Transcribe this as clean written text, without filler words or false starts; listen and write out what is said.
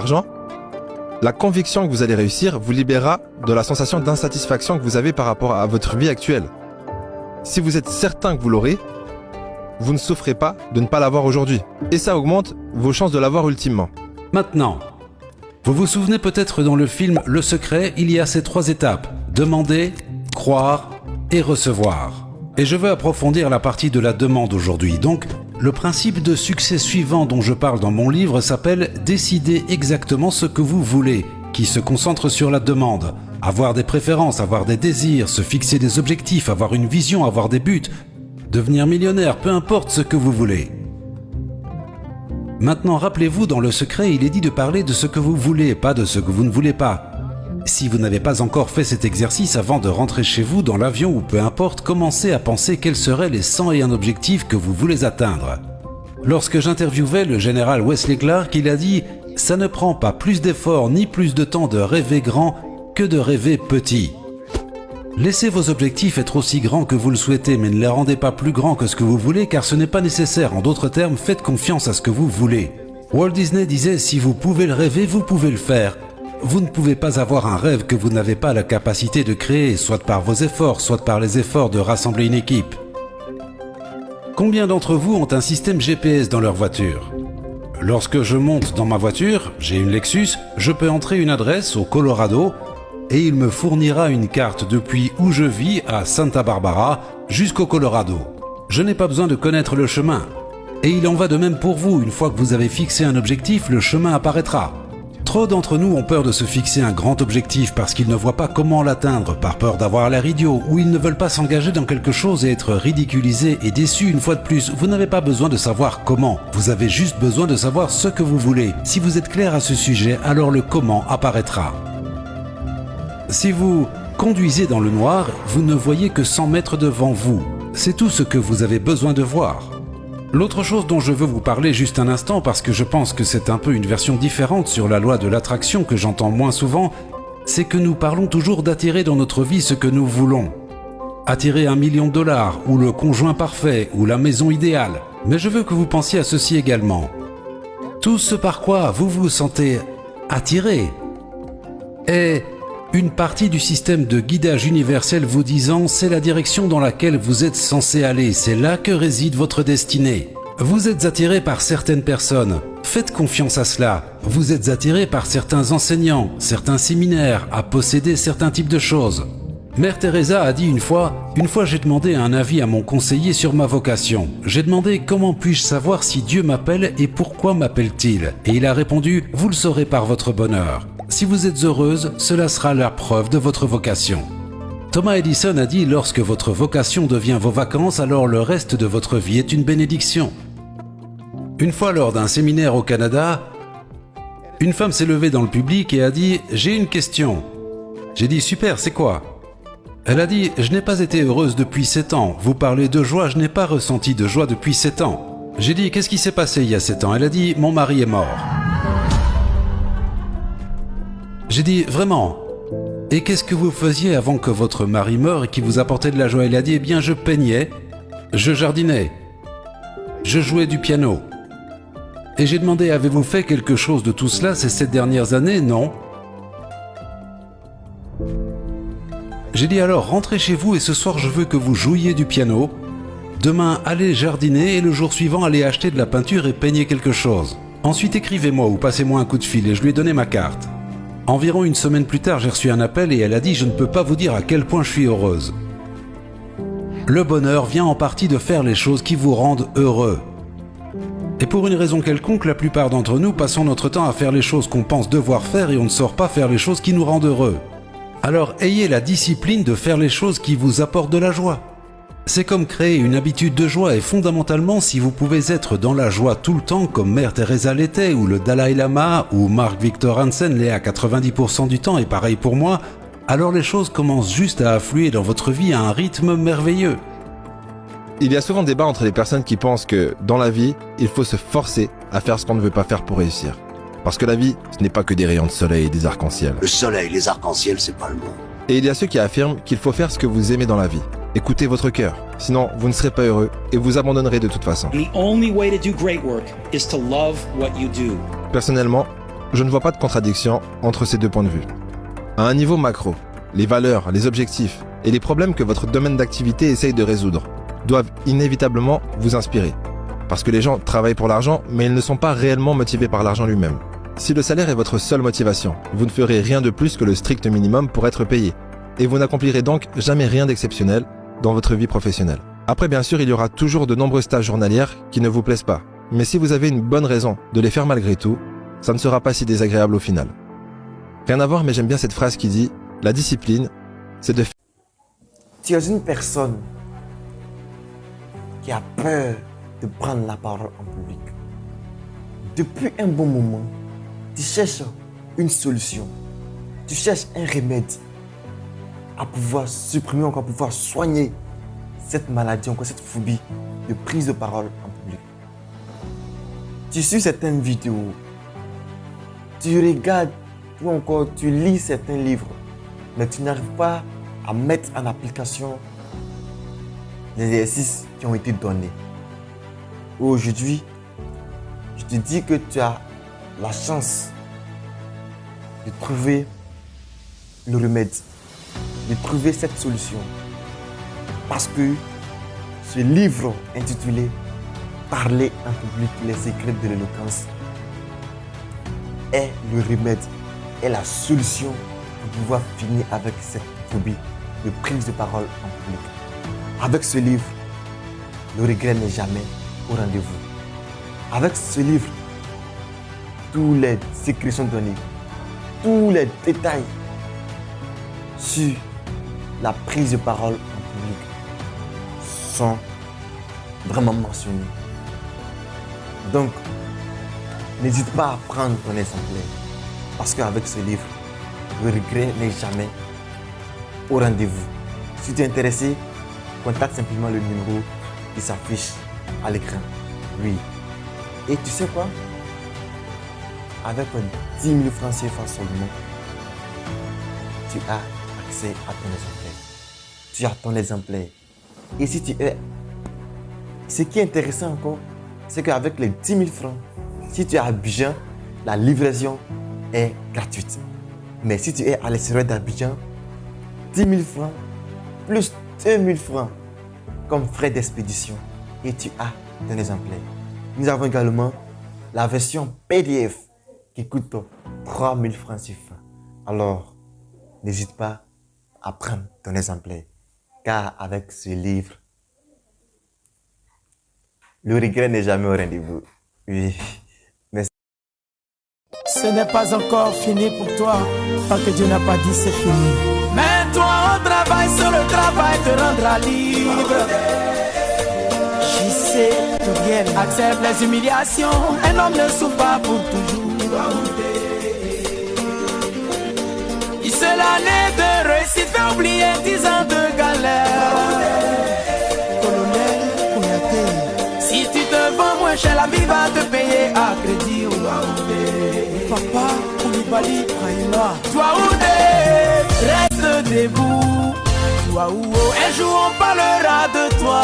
argent, la conviction que vous allez réussir vous libérera de la sensation d'insatisfaction que vous avez par rapport à votre vie actuelle. Si vous êtes certain que vous l'aurez, vous ne souffrez pas de ne pas l'avoir aujourd'hui. Et ça augmente vos chances de l'avoir ultimement. Maintenant, vous vous souvenez peut-être dans le film Le Secret, il y a ces 3 étapes. Demander, croire et recevoir. Et je veux approfondir la partie de la demande aujourd'hui. Donc, le principe de succès suivant dont je parle dans mon livre s'appelle « Décider exactement ce que vous voulez », qui se concentre sur la demande. Avoir des préférences, avoir des désirs, se fixer des objectifs, avoir une vision, avoir des buts, devenir millionnaire, peu importe ce que vous voulez. Maintenant, rappelez-vous, dans Le Secret, il est dit de parler de ce que vous voulez, pas de ce que vous ne voulez pas. Si vous n'avez pas encore fait cet exercice avant de rentrer chez vous dans l'avion ou peu importe, commencez à penser quels seraient les 101 objectifs que vous voulez atteindre. Lorsque j'interviewais le général Wesley Clark, il a dit « Ça ne prend pas plus d'efforts ni plus de temps de rêver grand que de rêver petit ». Laissez vos objectifs être aussi grands que vous le souhaitez, mais ne les rendez pas plus grands que ce que vous voulez, car ce n'est pas nécessaire. En d'autres termes, faites confiance à ce que vous voulez. Walt Disney disait « Si vous pouvez le rêver, vous pouvez le faire ». Vous ne pouvez pas avoir un rêve que vous n'avez pas la capacité de créer, soit par vos efforts, soit par les efforts de rassembler une équipe. Combien d'entre vous ont un système GPS dans leur voiture ? Lorsque je monte dans ma voiture, j'ai une Lexus, je peux entrer une adresse au Colorado et il me fournira une carte depuis où je vis à Santa Barbara jusqu'au Colorado. Je n'ai pas besoin de connaître le chemin. Et il en va de même pour vous, une fois que vous avez fixé un objectif, le chemin apparaîtra. Trop d'entre nous ont peur de se fixer un grand objectif parce qu'ils ne voient pas comment l'atteindre, par peur d'avoir l'air idiot, ou ils ne veulent pas s'engager dans quelque chose et être ridiculisés et déçus une fois de plus. Vous n'avez pas besoin de savoir comment, vous avez juste besoin de savoir ce que vous voulez. Si vous êtes clair à ce sujet, alors le comment apparaîtra. Si vous conduisez dans le noir, vous ne voyez que 100 mètres devant vous. C'est tout ce que vous avez besoin de voir. L'autre chose dont je veux vous parler juste un instant, parce que je pense que c'est un peu une version différente sur la loi de l'attraction que j'entends moins souvent, c'est que nous parlons toujours d'attirer dans notre vie ce que nous voulons. Attirer $1 million, ou le conjoint parfait, ou la maison idéale. Mais je veux que vous pensiez à ceci également. Tout ce par quoi vous vous sentez attiré est une partie du système de guidage universel vous disant « c'est la direction dans laquelle vous êtes censé aller, c'est là que réside votre destinée ». Vous êtes attiré par certaines personnes, faites confiance à cela. Vous êtes attiré par certains enseignants, certains séminaires, à posséder certains types de choses. Mère Teresa a dit une fois j'ai demandé un avis à mon conseiller sur ma vocation. J'ai demandé comment puis-je savoir si Dieu m'appelle et pourquoi m'appelle-t-il ? Et il a répondu « vous le saurez par votre bonheur ». Si vous êtes heureuse, cela sera la preuve de votre vocation. Thomas Edison a dit « lorsque votre vocation devient vos vacances, alors le reste de votre vie est une bénédiction ». Une fois lors d'un séminaire au Canada, une femme s'est levée dans le public et a dit « j'ai une question ». J'ai dit « super, c'est quoi ?» Elle a dit « je n'ai pas été heureuse depuis 7 ans. Vous parlez de joie, je n'ai pas ressenti de joie depuis 7 ans. » J'ai dit « qu'est-ce qui s'est passé il y a 7 ans ?» Elle a dit « mon mari est mort. » J'ai dit « vraiment ? Et qu'est-ce que vous faisiez avant que votre mari meure et qui vous apportait de la joie ?» Elle a dit « eh bien je peignais, je jardinais, je jouais du piano. » Et j'ai demandé « avez-vous fait quelque chose de tout cela ces 7 dernières années ?» Non. J'ai dit « alors rentrez chez vous et ce soir je veux que vous jouiez du piano. Demain allez jardiner et le jour suivant allez acheter de la peinture et peignez quelque chose. Ensuite écrivez-moi ou passez-moi un coup de fil » et je lui ai donné ma carte. Environ une semaine plus tard, j'ai reçu un appel et elle a dit « je ne peux pas vous dire à quel point je suis heureuse. » Le bonheur vient en partie de faire les choses qui vous rendent heureux. Et pour une raison quelconque, la plupart d'entre nous passons notre temps à faire les choses qu'on pense devoir faire et on ne sort pas faire les choses qui nous rendent heureux. Alors ayez la discipline de faire les choses qui vous apportent de la joie. C'est comme créer une habitude de joie et fondamentalement, si vous pouvez être dans la joie tout le temps comme Mère Teresa l'était, ou le Dalai Lama, ou Mark Victor Hansen l'est à 90% du temps et pareil pour moi, alors les choses commencent juste à affluer dans votre vie à un rythme merveilleux. Il y a souvent débat entre les personnes qui pensent que dans la vie, il faut se forcer à faire ce qu'on ne veut pas faire pour réussir. Parce que la vie, ce n'est pas que des rayons de soleil et des arcs-en-ciel. Le soleil, les arcs-en-ciel, c'est pas le monde. Et il y a ceux qui affirment qu'il faut faire ce que vous aimez dans la vie. Écoutez votre cœur, sinon vous ne serez pas heureux et vous abandonnerez de toute façon. The only way to do great work is to love what you do. Personnellement, Je ne vois pas de contradiction entre ces deux points de vue. À un niveau macro, les valeurs, les objectifs et les problèmes que votre domaine d'activité essaye de résoudre doivent inévitablement vous inspirer. Parce que les gens travaillent pour l'argent, mais ils ne sont pas réellement motivés par l'argent lui-même. Si le salaire est votre seule motivation, vous ne ferez rien de plus que le strict minimum pour être payé. Et vous n'accomplirez donc jamais rien d'exceptionnel dans votre vie professionnelle. Après, bien sûr, il y aura toujours de nombreuses tâches journalières qui ne vous plaisent pas. Mais si vous avez une bonne raison de les faire malgré tout, ça ne sera pas si désagréable au final. Rien à voir, mais j'aime bien cette phrase qui dit « La discipline, c'est de faire... » Tu es une personne qui a peur de prendre la parole en public. Depuis un bon moment, tu cherches une solution. Tu cherches un remède à pouvoir supprimer, encore pouvoir soigner cette maladie, encore cette phobie de prise de parole en public. Tu suis certaines vidéos, tu regardes ou encore tu lis certains livres, mais tu n'arrives pas à mettre en application les exercices qui ont été donnés. Aujourd'hui, je te dis que tu as la chance de trouver le remède, de trouver cette solution. Parce que ce livre intitulé « Parler en public, les secrets de l'éloquence » est le remède, est la solution pour pouvoir finir avec cette phobie de prise de parole en public. Avec ce livre, le regret n'est jamais au rendez-vous. Avec ce livre, tous les secrets sont donnés, tous les détails sur la prise de parole en public sont vraiment mentionnés. Donc, n'hésite pas à prendre ton exemplaire parce qu'avec ce livre, le regret n'est jamais au rendez-vous. Si tu es intéressé, contacte simplement le numéro qui s'affiche à l'écran. Oui. Et tu sais quoi? Avec 10 000 francs CFA seulement, tu as accès à ton exemplaire. Tu as ton exemplaire. Et si tu es... Ce qui est intéressant encore, c'est qu'avec les 10 000 francs, si tu es à Abidjan, la livraison est gratuite. Mais si tu es à l'extérieur d'Abidjan, 10 000 francs plus 2 000 francs comme frais d'expédition et tu as ton exemplaire. Nous avons également la version PDF qui coûte 3 000 francs CFA. Alors, n'hésite pas à prendre ton exemplaire car avec ce livre, le regret n'est jamais au rendez-vous. Oui, merci. Ce n'est pas encore fini pour toi, tant que Dieu n'a pas dit c'est fini. Mets-toi au travail, sur le travail te rendra libre. Je sais que rien accepte les humiliations, un homme ne souffre pas pour toujours. Il se l'année de réussite fait oublier 10 ans de galère. Colonel Kouyaté, si tu te vends moins cher, la vie va te payer à crédit. Papa Koulibaly Aïna, toi Oudé, reste debout. Toi un jour on parlera de toi.